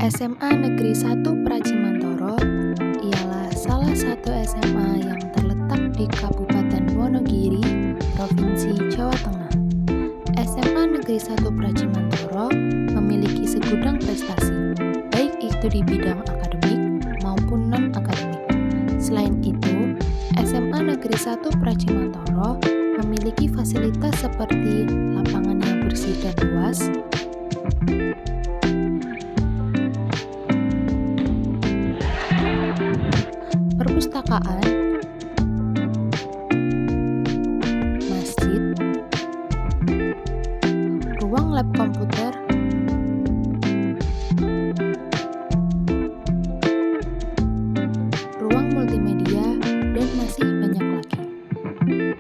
SMA Negeri 1 Pracimantoro ialah salah satu SMA yang terletak di Kabupaten Wonogiri, Provinsi Jawa Tengah. SMA Negeri 1 Pracimantoro memiliki segudang prestasi, baik itu di bidang akademik maupun non-akademik. Selain itu, SMA Negeri 1 Pracimantoro memiliki fasilitas seperti lapangan yang bersih dan luas, perpustakaan, masjid, ruang lab komputer, ruang multimedia, dan masih banyak lagi.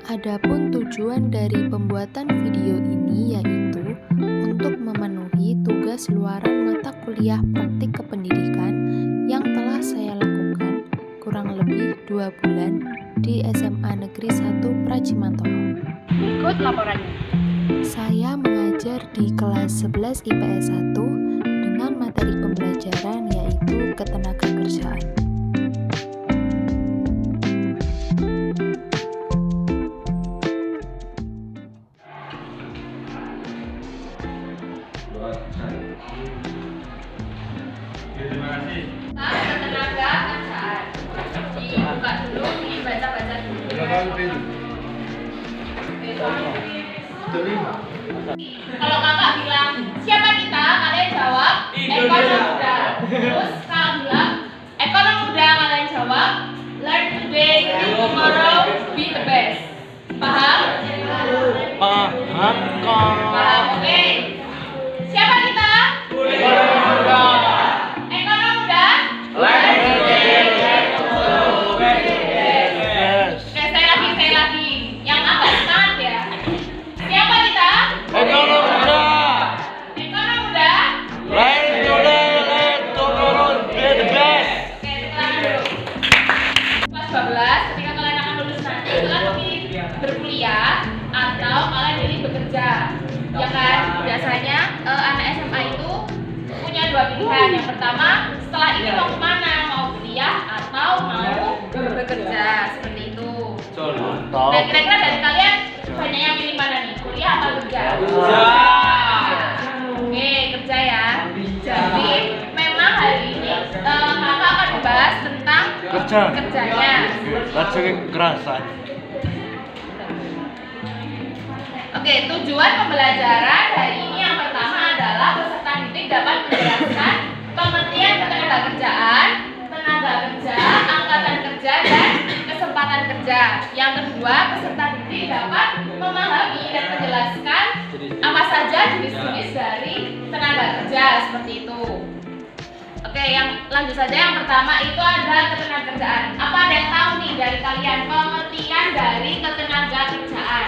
Adapun tujuan dari pembuatan video ini yaitu untuk memenuhi tugas luaran mata kuliah praktik kependidikan yang telah saya lakukan kurang lebih 2 bulan di SMA Negeri 1 Pracimantoro. Ikut laporannya. Saya mengajar di kelas 11 IPS 1 dengan materi pembelajaran yaitu ketenagakerjaan. Terima kasih. Ketenagakerjaan. Dibuka dulu, dibaca-baca dulu. Kalau kakak bilang, siapa kita? Kalian jawab, ekonom muda. Terus kakak bilang, ekonom muda, kalian jawab, learn today, tomorrow, be the best. Paham? Paham kok. Paham, oke. Siapa kita? Ekonom muda. Ekonom muda? Learn today, tomorrow, be the best. Oke, saya lagi. Yang agak semangat ya. Siapa kita? Ekonom muda. Ekonom muda? Learn today, learn tomorrow, be the best. Oke, sekarang dulu. Kelas 12, ketika kalian akan lulus nanti, kalian pilih berkuliah atau kalian pilih bekerja. Ya kan, biasanya anak SMA itu punya 2 pilihan. Yang pertama, setelah ini mau kemana? Mau kuliah atau mau bekerja, seperti itu. Nah, kira-kira dari kalian banyak yang pilih mana nih? Kuliah atau kerja? Oke, kerja ya. Jadi, memang hari ini kakak akan membahas tentang kerjanya. Lagi kerasan. Oke, tujuan pembelajaran hari ini yang pertama adalah peserta didik dapat menjelaskan pengertian ketenagakerjaan, tenaga kerja, angkatan kerja, dan kesempatan kerja. Yang kedua, peserta didik dapat memahami dan menjelaskan apa saja jenis-jenis dari tenaga kerja, seperti itu. Oke, yang lanjut saja. Yang pertama itu ada ketenagakerjaan. Apa ada yang tahu nih dari kalian pengertian dari ketenagakerjaan?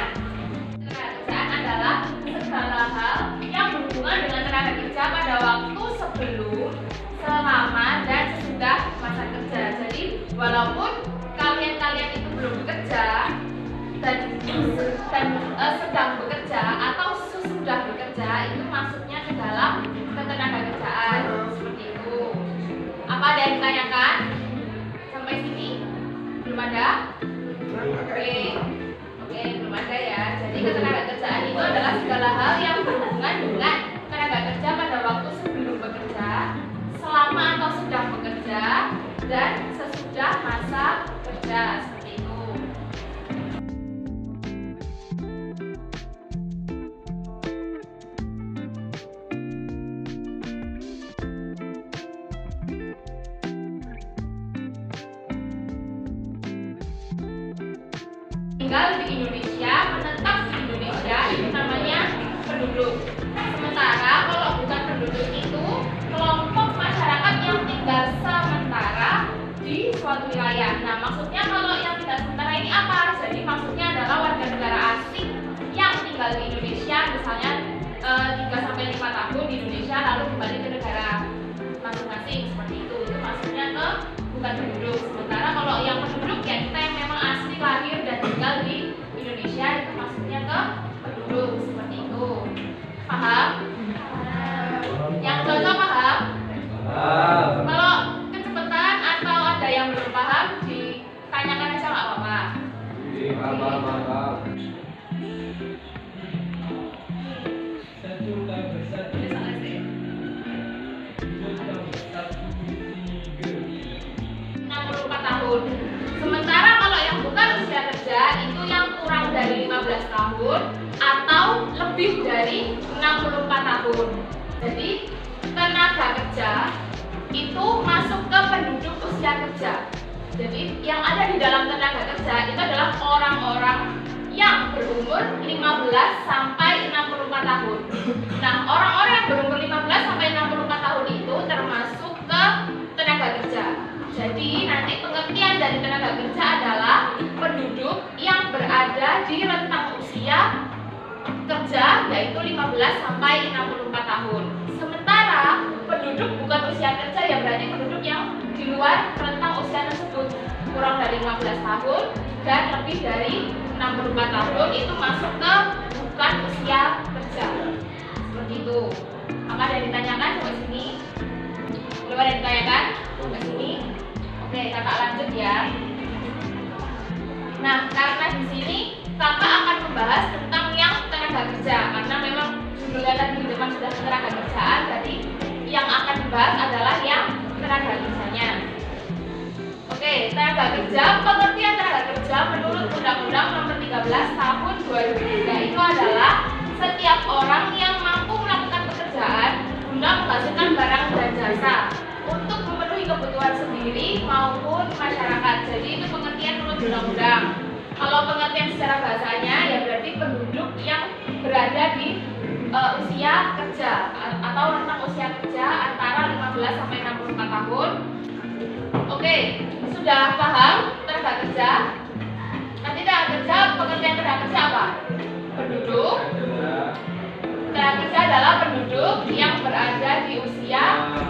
Ketenagakerjaan adalah segala hal yang berhubungan dengan tenaga kerja pada waktu sebelum, selama, dan sesudah masa kerja. Jadi walaupun kalian itu belum bekerja dan sedang bekerja atau sesudah bekerja, itu masuknya ke dalam ketenagakerjaan, seperti itu. Apa ada yang ditanyakan sampai sini? Belum ada? Oke, belum ada ya. Jadi ketenagakerjaan itu adalah segala hal yang berhubungan dengan tenaga kerja pada waktu sebelum bekerja, selama atau sedang bekerja, dan sesudah masa kerja, seperti itu. Tinggal di Indonesia, menetap di Indonesia, itu namanya penduduk. Sementara kalau bukan penduduk itu kelompok masyarakat yang tinggal sementara di suatu wilayah. Nah, maksudnya kalau yang tinggal sementara ini apa? Jadi maksudnya adalah warga negara asing yang tinggal di Indonesia, misalnya 3-5 tahun di Indonesia lalu kembali ke negara masing-masing, seperti itu. Itu maksudnya ke bukan penduduk. Sementara kalau yang penduduk ya kita yang memang asli lahir dan tinggal di Indonesia, itu maksudnya ke penduduk, seperti itu. Paham? Yang cocok paham? tahun. Jadi tenaga kerja itu masuk ke penduduk usia kerja. Jadi yang ada di dalam tenaga kerja itu adalah orang-orang yang berumur 15 sampai 64 tahun. Nah, orang-orang yang berumur 15 sampai 64 tahun itu termasuk ke tenaga kerja. Jadi nanti pengertian dari tenaga kerja adalah penduduk yang berada di rentang usia kerja yaitu 15 sampai 64 tahun. Sementara penduduk bukan usia kerja ya berarti penduduk yang di luar rentang usia tersebut, kurang dari 15 tahun dan lebih dari 64 tahun itu masuk ke bukan usia kerja. Seperti itu. Apa ada yang ditanyakan sampai sini? Belum ada yang ditanyakan sampai sini? Oke, kakak lanjut ya. Nah, karena di sini kakak akan membahas tentang yang tenaga kerja karena memang judulnya tadi di depan sudah tenaga kerjaan, jadi yang akan dibahas adalah yang tenaga kerjanya. Oke, tenaga kerja, pengertian tenaga kerja menurut Undang-Undang Nomor 13 Tahun 2003 itu adalah setiap orang yang mampu melakukan pekerjaan guna menghasilkan barang dan jasa untuk memenuhi kebutuhan sendiri maupun masyarakat. Jadi itu pengertian menurut undang-undang. Kalau pengertian secara bahasanya ya berarti penduduk yang berada di usia kerja atau rentang usia kerja antara 15 sampai 64 tahun. Oke, sudah paham tenaga kerja? Nanti tenaga kerja, pengertian tenaga kerja apa? Penduduk. Tenaga kerja adalah penduduk yang berada di usia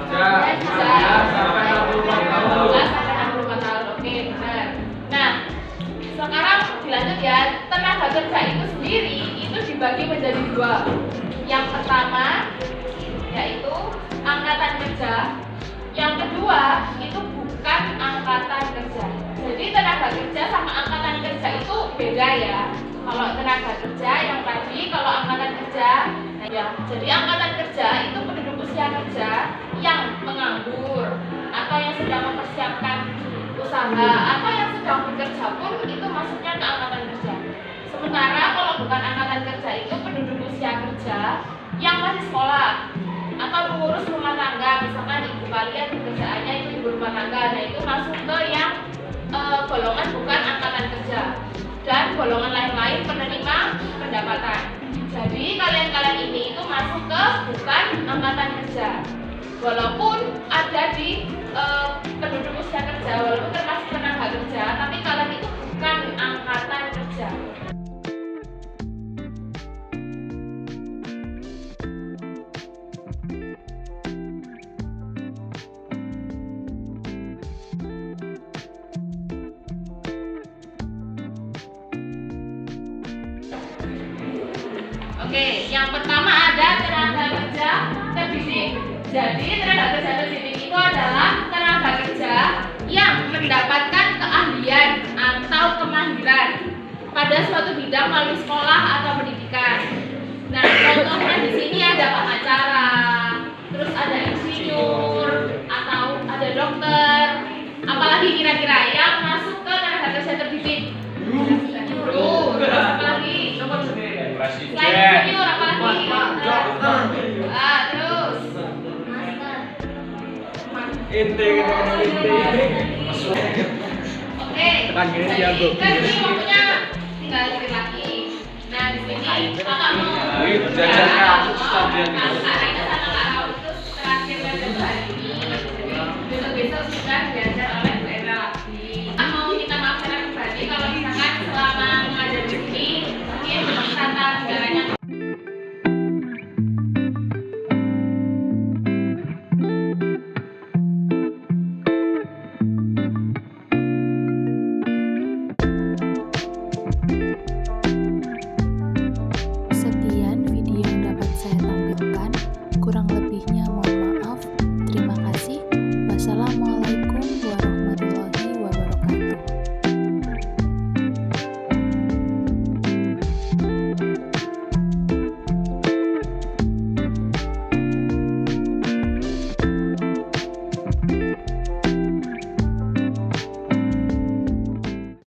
kerja 15 sampai 64 tahun. Oke, benar. Nah, sekarang dilanjut ya. Tenaga kerja itu sendiri itu dibagi menjadi dua. Yang pertama yaitu angkatan kerja. Yang kedua itu bukan angkatan kerja. Jadi tenaga kerja sama angkatan kerja itu beda ya. Kalau tenaga kerja yang tadi, kalau angkatan kerja ya. Jadi angkatan kerja itu penduduk usia kerja yang menganggur atau yang sedang mempersiapkan usaha atau yang sedang bekerja pun itu masuknya ke angkatan kerja. Sementara kalau bukan angkatan kerja itu penduduk usia kerja yang masih sekolah atau mengurus rumah tangga, misalkan ibu kalian pekerjaannya itu ibu rumah tangga, nah itu masuk ke yang golongan bukan angkatan kerja. Dan golongan lain-lain penerima pendapatan. Jadi kalian-kalian ini itu masuk ke bukan angkatan kerja. Walaupun ada di penduduk usia kerja, walaupun termasuk tenaga kerja, tapi kalian itu bukan angkatan kerja. Oke, yang pertama ada tenaga kerja terdidik. Jadi tenaga kerja terdidik itu adalah tenaga kerja yang mendapatkan keahlian atau kemahiran pada suatu bidang melalui sekolah atau pendidikan. Nah, contohnya di sini ada pengacara, terus ada insinyur atau ada dokter. Apalagi kira-kira yang masuk ke tenaga kerja terdidik? Guru, terus apalagi? Selain insinyur apalagi? Terus Inti oke, jadi kan ini waktunya tinggal dikit lagi. Nah di sini kakak mau jajannya aku stadion.